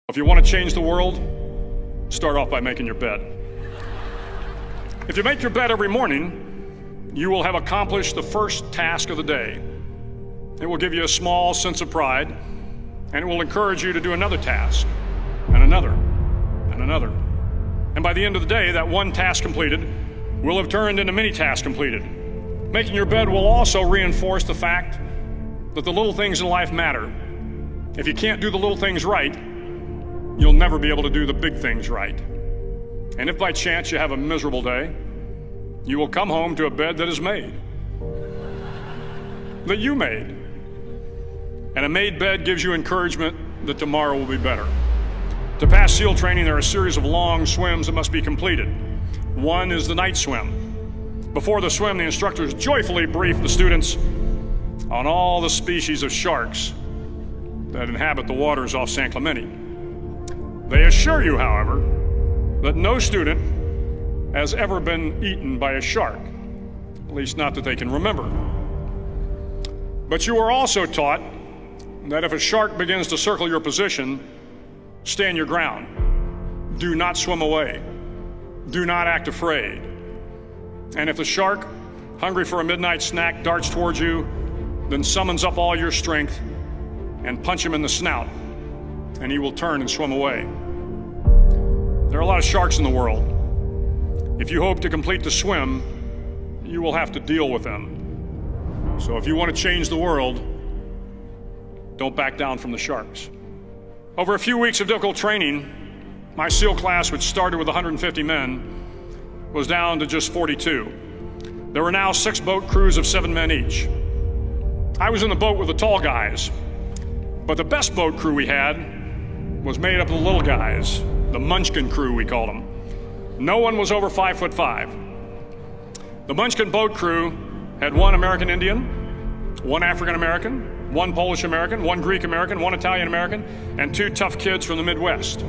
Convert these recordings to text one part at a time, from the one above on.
If you want to change the world, start off by making your bed. If you make your bed every morning, you will have accomplished the first task of the day. It will give you a small sense of pride, and it will encourage you to do another task, and another, and another. And by the end of the day, that one task completed will have turned into many tasks completed. Making your bed will also reinforce the fact that the little things in life matter. If you can't do the little things right, you'll never be able to do the big things right. And if by chance you have a miserable day, you will come home to a bed that is made, that you made. And a made bed gives you encouragement that tomorrow will be better. To pass SEAL training, there are a series of long swims that must be completed. One is the night swim. Before the swim, the instructors joyfully brief the students on all the species of sharks that inhabit the waters off San Clemente. They assure you, however, that no student has ever been eaten by a shark, at least not that they can remember. But you are also taught that if a shark begins to circle your position, stand your ground. Do not swim away. Do not act afraid. And if the shark, hungry for a midnight snack, darts towards you, then summons up all your strength and punch him in the snout, and he will turn and swim away. There are a lot of sharks in the world. If you hope to complete the swim, you will have to deal with them. So if you want to change the world, don't back down from the sharks. Over a few weeks of difficult training, my SEAL class, which started with 150 men, was down to just 42. There were now 6 boat crews of 7 men each. I was in the boat with the tall guys, but the best boat crew we had was made up of the little guys, the Munchkin crew, we called them. No one was over 5'5". The Munchkin boat crew had 1 American Indian, 1 African American, 1 Polish American, 1 Greek American, 1 Italian American, and 2 tough kids from the Midwest.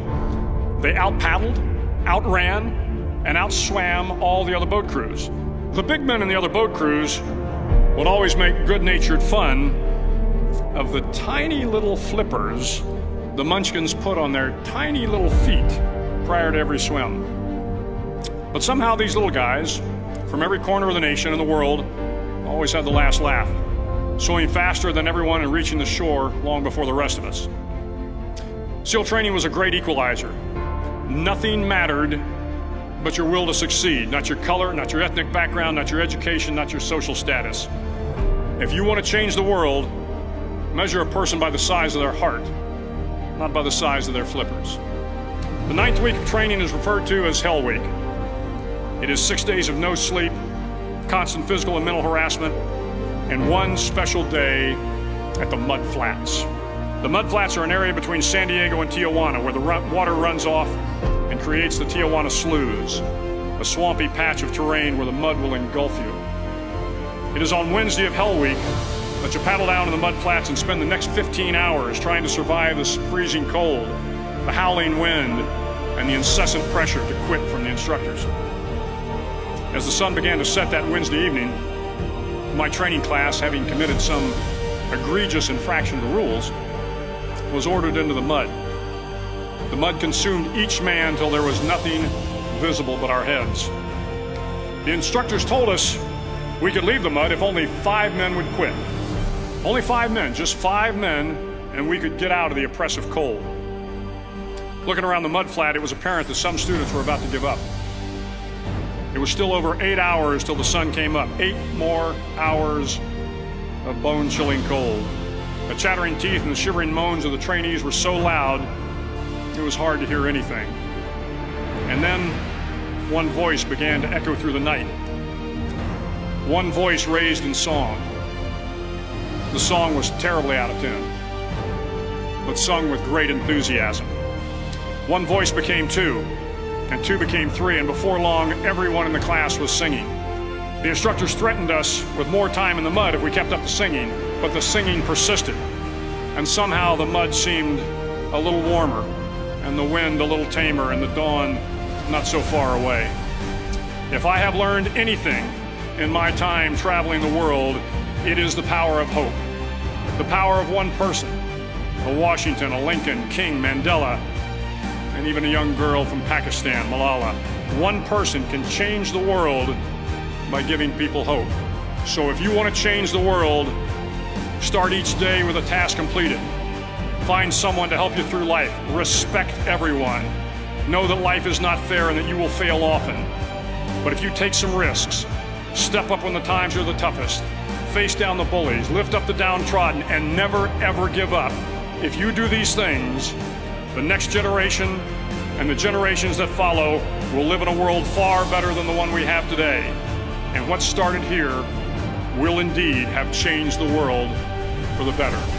They out-paddled, outran, and outswam all the other boat crews. The big men in the other boat crews would always make good-natured fun of the tiny little flippers the Munchkins put on their tiny little feet prior to every swim. But somehow these little guys from every corner of the nation and the world always had the last laugh, swimming faster than everyone and reaching the shore long before the rest of us. SEAL training was a great equalizer. Nothing mattered but your will to succeed, not your color, not your ethnic background, not your education, not your social status. If you want to change the world, measure a person by the size of their heart, not by the size of their flippers. The 9th week of training is referred to as Hell Week. It is 6 days of no sleep, constant physical and mental harassment, and 1 special day at the Mud Flats. The Mud Flats are an area between San Diego and Tijuana where the water runs off and creates the Tijuana Sloughs, a swampy patch of terrain where the mud will engulf you. It is on Wednesday of Hell Week that you paddle down to the Mud Flats and spend the next 15 hours trying to survive this freezing cold, the howling wind, and the incessant pressure to quit from the instructors. As the sun began to set that Wednesday evening, my training class, having committed some egregious infraction to rules, was ordered into the mud. The mud consumed each man till there was nothing visible but our heads. The instructors told us we could leave the mud if only 5 men would quit. Only 5 men, just 5 men, and we could get out of the oppressive cold. Looking around the mud flat, it was apparent that some students were about to give up. It was still over 8 hours till the sun came up. 8 more hours of bone-chilling cold. The chattering teeth and the shivering moans of the trainees were so loud, it was hard to hear anything. And then one voice began to echo through the night. One voice raised in song. The song was terribly out of tune, but sung with great enthusiasm. One voice became 2, and 2 became 3, and before long, everyone in the class was singing. The instructors threatened us with more time in the mud if we kept up the singing, but the singing persisted, and somehow the mud seemed a little warmer, and the wind a little tamer, and the dawn not so far away. If I have learned anything in my time traveling the world, it is the power of hope, the power of one person, a Washington, a Lincoln, King, Mandela, and even a young girl from Pakistan, Malala. One person can change the world by giving people hope. So if you want to change the world, start each day with a task completed. Find someone to help you through life. Respect everyone. Know that life is not fair and that you will fail often. But if you take some risks, step up when the times are the toughest, face down the bullies, lift up the downtrodden, and never ever give up. If you do these things, the next generation and the generations that follow will live in a world far better than the one we have today. And what started here will indeed have changed the world for the better.